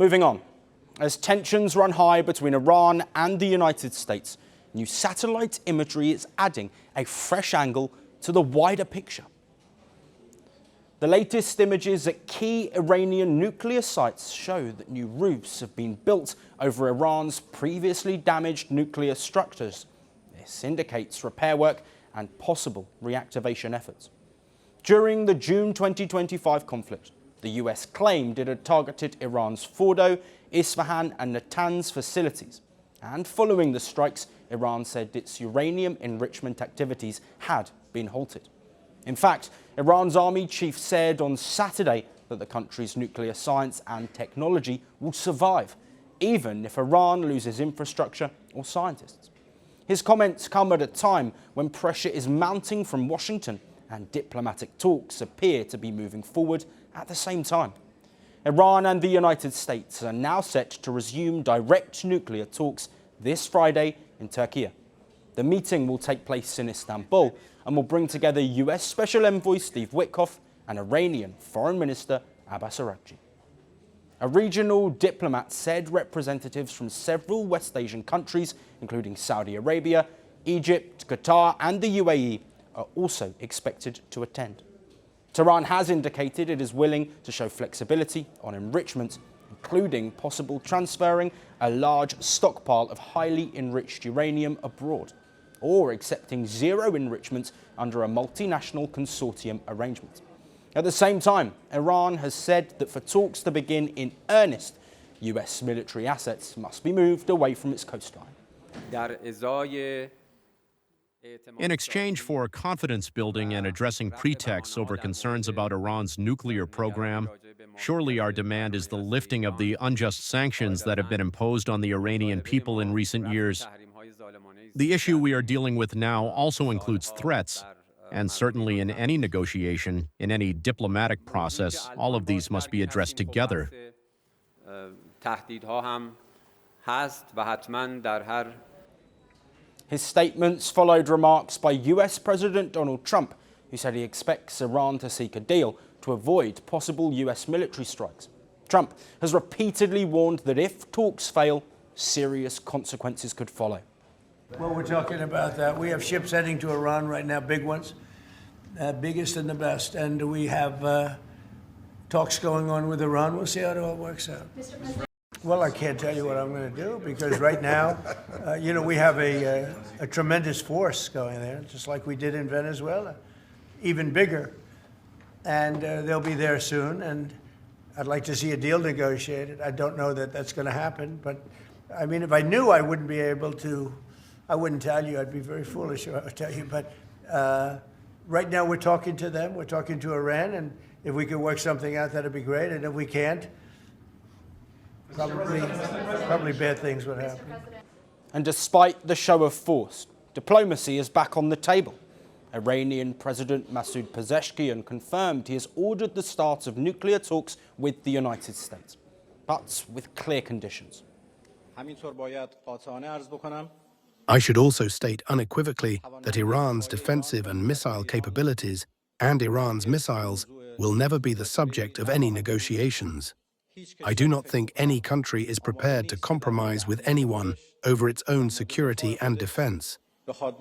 Moving on, as tensions run high between Iran and the United States, new satellite imagery is adding a fresh angle to the wider picture. The latest images at key Iranian nuclear sites show that new roofs have been built over Iran's previously damaged nuclear structures. This indicates repair work and possible reactivation efforts. During the June 2025 conflict, the US claimed it had targeted Iran's Fordo, Isfahan and Natanz facilities. And following the strikes, Iran said its uranium enrichment activities had been halted. In fact, Iran's army chief said on Saturday that the country's nuclear science and technology will survive, even if Iran loses infrastructure or scientists. His comments come at a time when pressure is mounting from Washington and diplomatic talks appear to be moving forward at the same time. Iran and the United States are now set to resume direct nuclear talks this Friday in Turkey. The meeting will take place in Istanbul and will bring together US Special Envoy Steve Witkoff and Iranian Foreign Minister Abbas Araqchi. A regional diplomat said representatives from several West Asian countries, including Saudi Arabia, Egypt, Qatar and the UAE, are also expected to attend. Tehran has indicated it is willing to show flexibility on enrichment, including possible transferring a large stockpile of highly enriched uranium abroad, or accepting zero enrichment under a multinational consortium arrangement. At the same time, Iran has said that for talks to begin in earnest, US military assets must be moved away from its coastline. In exchange for confidence building and addressing pretexts over concerns about Iran's nuclear program, surely our demand is the lifting of the unjust sanctions that have been imposed on the Iranian people in recent years. The issue we are dealing with now also includes threats, and certainly in any negotiation, in any diplomatic process, all of these must be addressed together. His statements followed remarks by US President Donald Trump, who said he expects Iran to seek a deal to avoid possible US military strikes. Trump has repeatedly warned that if talks fail, serious consequences could follow. Well, we're talking about that. We have ships heading to Iran right now, big ones, biggest and the best. And we have talks going on with Iran. We'll see how it all works out. Well, I can't tell you what I'm going to do because right now, we have a tremendous force going there, just like we did in Venezuela, even bigger. And they'll be there soon. And I'd like to see a deal negotiated. I don't know that that's going to happen. But, I mean, if I knew I wouldn't be able to, I wouldn't tell you. I'd be very foolish if I would tell you. But right now we're talking to them. We're talking to Iran. And if we could work something out, that'd be great. And if we can't, probably bad things would happen. And despite the show of force, diplomacy is back on the table. Iranian President Masoud Pezeshkian confirmed he has ordered the start of nuclear talks with the United States, but with clear conditions. I should also state unequivocally that Iran's defensive and missile capabilities and Iran's missiles will never be the subject of any negotiations. I do not think any country is prepared to compromise with anyone over its own security and defense. While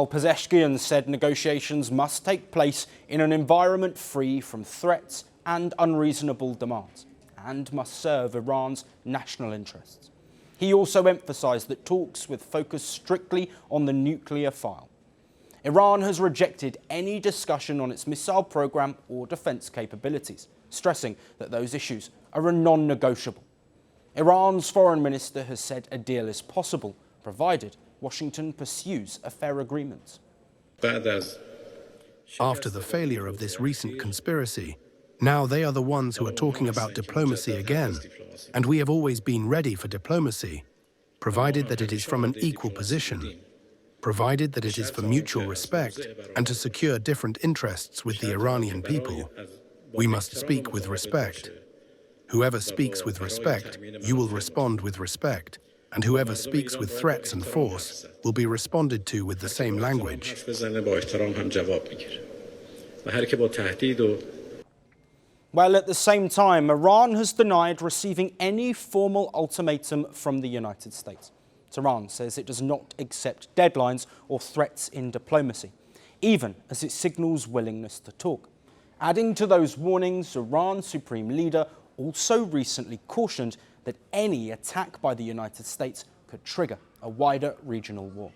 Pezeshkian said negotiations must take place in an environment free from threats and unreasonable demands, and must serve Iran's national interests. He also emphasized that talks would focus strictly on the nuclear file. Iran has rejected any discussion on its missile program or defense capabilities, stressing that those issues are a non-negotiable. Iran's foreign minister has said a deal is possible, provided Washington pursues a fair agreement. After the failure of this recent conspiracy, now they are the ones who are talking about diplomacy again, and we have always been ready for diplomacy, provided that it is from an equal position, provided that it is for mutual respect and to secure different interests with the Iranian people. We must speak with respect. Whoever speaks with respect, you will respond with respect, and whoever speaks with threats and force will be responded to with the same language. While at the same time, Iran has denied receiving any formal ultimatum from the United States. Tehran says it does not accept deadlines or threats in diplomacy, even as it signals willingness to talk. Adding to those warnings, Iran's supreme leader also recently cautioned that any attack by the United States could trigger a wider regional war.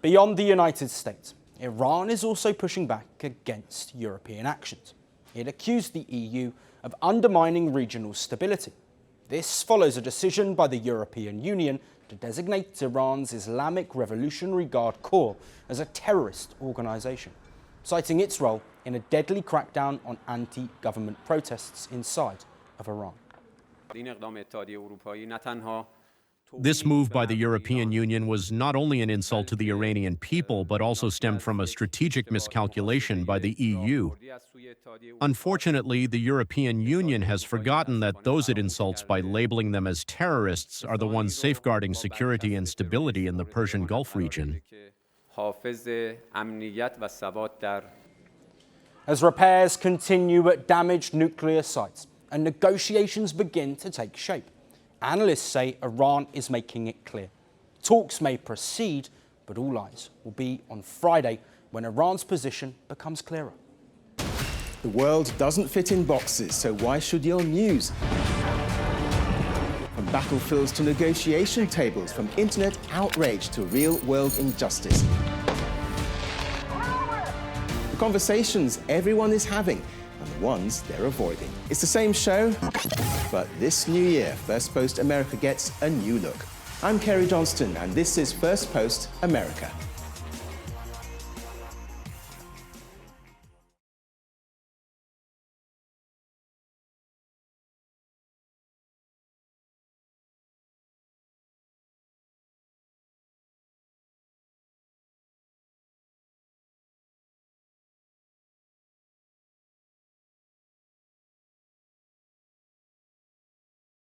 Beyond the United States, Iran is also pushing back against European actions. It accused the EU of undermining regional stability. This follows a decision by the European Union to designate Iran's Islamic Revolutionary Guard Corps as a terrorist organisation, citing its role in a deadly crackdown on anti-government protests inside of Iran. This move by the European Union was not only an insult to the Iranian people, but also stemmed from a strategic miscalculation by the EU. Unfortunately, the European Union has forgotten that those it insults by labeling them as terrorists are the ones safeguarding security and stability in the Persian Gulf region. As repairs continue at damaged nuclear sites and negotiations begin to take shape, analysts say Iran is making it clear. Talks may proceed, but all eyes will be on Friday when Iran's position becomes clearer. The world doesn't fit in boxes, so why should your news? From battlefields to negotiation tables, from internet outrage to real-world injustice. The conversations everyone is having and the ones they're avoiding. It's the same show, but this new year, Firstpost America gets a new look. I'm Kerry Johnston, and this is Firstpost America.